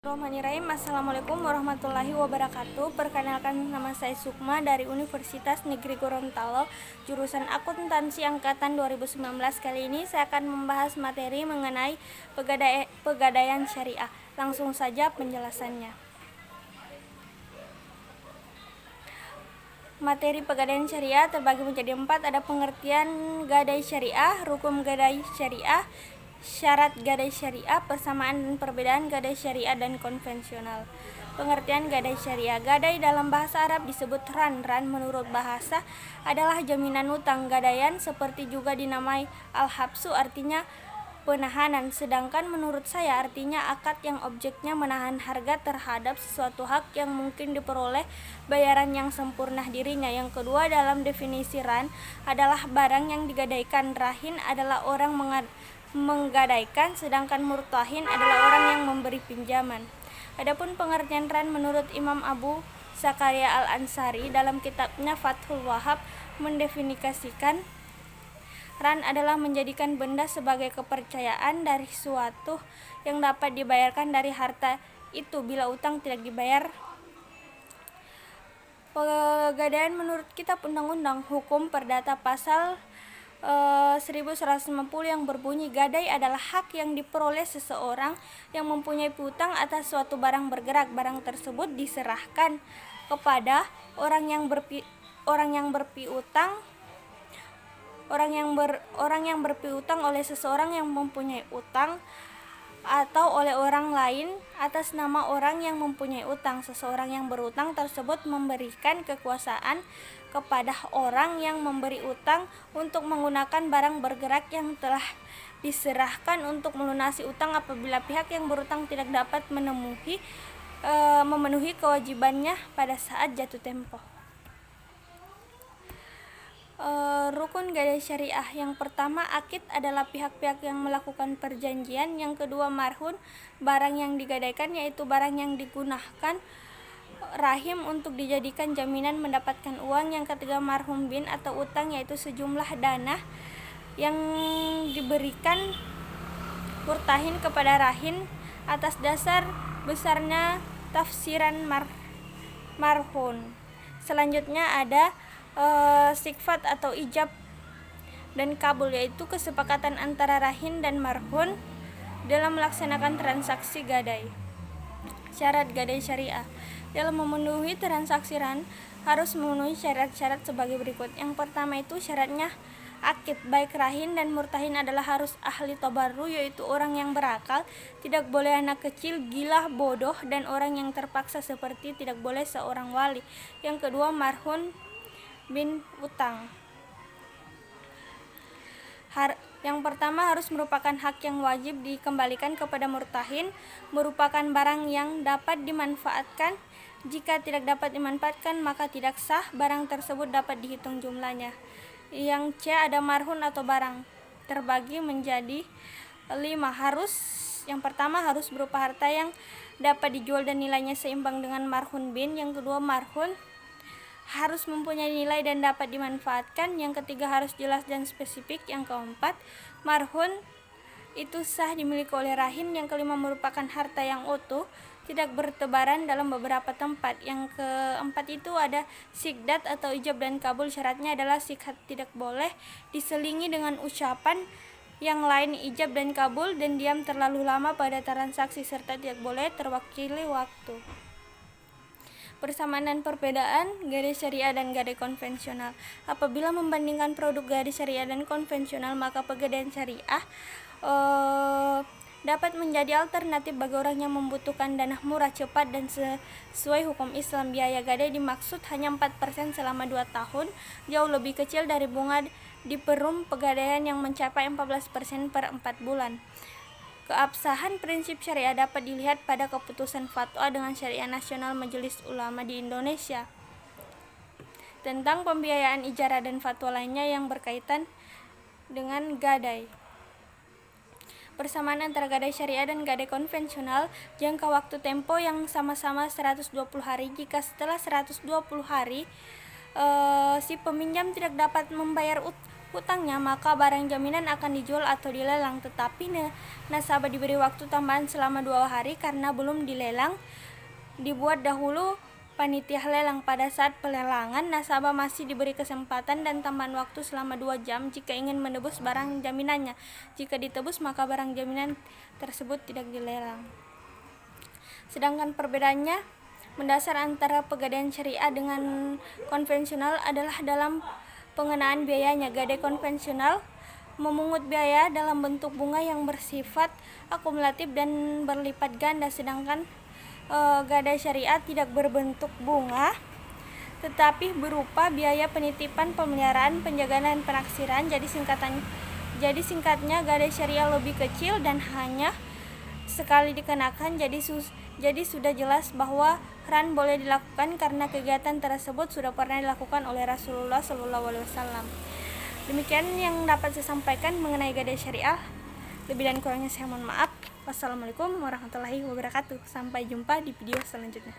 Bismillahirrahmanirrahim. Assalamualaikum warahmatullahi wabarakatuh. Perkenalkan, nama saya Sukma dari Universitas Negeri Gorontalo, jurusan Akuntansi angkatan 2019. Kali ini saya akan membahas materi mengenai pegadaian syariah. Langsung saja penjelasannya. Materi pegadaian syariah terbagi menjadi 4. Ada pengertian gadai syariah, rukun gadai syariah, syarat gadai syariah, persamaan dan perbedaan gadai syariah dan konvensional. Pengertian gadai syariah. Gadai dalam bahasa Arab disebut ran. Ran menurut bahasa adalah jaminan utang. Gadaian seperti juga dinamai al-habsu, artinya penahanan, sedangkan menurut saya artinya akad yang objeknya menahan harga terhadap sesuatu hak yang mungkin diperoleh bayaran yang sempurna dirinya. Yang kedua, dalam definisi ran adalah barang yang digadaikan. Rahin adalah orang menggadaikan, sedangkan murtahin adalah orang yang memberi pinjaman. Adapun pengertian ran menurut Imam Abu Zakaria Al-Ansari dalam kitabnya Fathul Wahhab mendefinisikan ran adalah menjadikan benda sebagai kepercayaan dari suatu yang dapat dibayarkan dari harta itu bila utang tidak dibayar. Pegadaian menurut kitab Undang-Undang Hukum Perdata pasal 1150 yang berbunyi, gadai adalah hak yang diperoleh seseorang yang mempunyai piutang atas suatu barang bergerak. Barang tersebut diserahkan kepada orang yang berpiutang oleh seseorang yang mempunyai utang atau oleh orang lain atas nama orang yang mempunyai utang. Seseorang yang berutang tersebut memberikan kekuasaan kepada orang yang memberi utang untuk menggunakan barang bergerak yang telah diserahkan untuk melunasi utang apabila pihak yang berutang tidak dapat memenuhi kewajibannya pada saat jatuh tempo. Rukun gadai syariah. Yang pertama, akid adalah pihak-pihak yang melakukan perjanjian. Yang kedua, marhun, barang yang digadaikan, yaitu barang yang digunakan rahim untuk dijadikan jaminan mendapatkan uang. Yang ketiga, marhum bin atau utang, yaitu sejumlah dana yang diberikan murtahin kepada rahin atas dasar besarnya tafsiran marhun. Selanjutnya ada sikfat atau ijab dan kabul, yaitu kesepakatan antara rahin dan marhun dalam melaksanakan transaksi gadai. Syarat gadai syariah. Dalam memenuhi transaksi ran harus memenuhi syarat-syarat sebagai berikut. Yang pertama itu syaratnya akid, baik rahin dan murtahin adalah harus ahli tabarru, yaitu orang yang berakal, tidak boleh anak kecil, gila, bodoh, dan orang yang terpaksa seperti tidak boleh seorang wali. Yang kedua, marhun bin utang. Yang pertama harus merupakan hak yang wajib dikembalikan kepada murtahin, merupakan barang yang dapat dimanfaatkan. Jika tidak dapat dimanfaatkan maka tidak sah, barang tersebut dapat dihitung jumlahnya. Yang C ada marhun atau barang, terbagi menjadi 5. Yang pertama harus berupa harta yang dapat dijual dan nilainya seimbang dengan marhun bin. Yang kedua, marhun harus mempunyai nilai dan dapat dimanfaatkan. Yang ketiga, harus jelas dan spesifik. Yang keempat, marhun itu sah dimiliki oleh rahin. Yang kelima, merupakan harta yang utuh, tidak bertebaran dalam beberapa tempat. Yang keempat itu ada sikdat atau ijab dan kabul. Syaratnya adalah sikdat tidak boleh diselingi dengan ucapan yang lain ijab dan kabul, dan diam terlalu lama pada transaksi, serta tidak boleh terwakili waktu. Persamaan dan perbedaan gadai syariah dan gadai konvensional. Apabila membandingkan produk gadai syariah dan konvensional, maka pegadaian syariah dapat menjadi alternatif bagi orang yang membutuhkan dana murah, cepat, dan sesuai hukum Islam. Biaya gadai dimaksud hanya 4% selama 2 tahun, jauh lebih kecil dari bunga di perum pegadaian yang mencapai 14% per 4 bulan. Keabsahan prinsip syariah dapat dilihat pada keputusan fatwa dengan Syariah Nasional Majelis Ulama di Indonesia tentang pembiayaan ijarah dan fatwa lainnya yang berkaitan dengan gadai. Persamaan antara gadai syariah dan gadai konvensional. Jangka waktu tempo yang sama-sama 120 hari. Jika setelah 120 hari si peminjam tidak dapat membayar hutangnya, maka barang jaminan akan dijual atau dilelang. Tetapi nasabah diberi waktu tambahan selama 2 hari karena belum dilelang. Dibuat dahulu panitia lelang. Pada saat pelelangan, nasabah masih diberi kesempatan dan tambahan waktu selama 2 jam jika ingin menebus barang jaminannya. Jika ditebus, maka barang jaminan tersebut tidak dilelang. Sedangkan perbedaannya mendasar antara pegadaian syariah dengan konvensional adalah dalam pengenaan biayanya. Gadai konvensional memungut biaya dalam bentuk bunga yang bersifat akumulatif dan berlipat ganda, sedangkan gadai syariah tidak berbentuk bunga tetapi berupa biaya penitipan, pemeliharaan, penjagaan, dan penaksiran. Jadi singkatnya gadai syariah lebih kecil dan hanya sekali dikenakan. Jadi sudah jelas bahwa ran boleh dilakukan karena kegiatan tersebut sudah pernah dilakukan oleh Rasulullah SAW. Demikian yang dapat saya sampaikan mengenai gadai syariah. Lebih dan kurangnya saya mohon maaf. Wassalamualaikum warahmatullahi wabarakatuh. Sampai jumpa di video selanjutnya.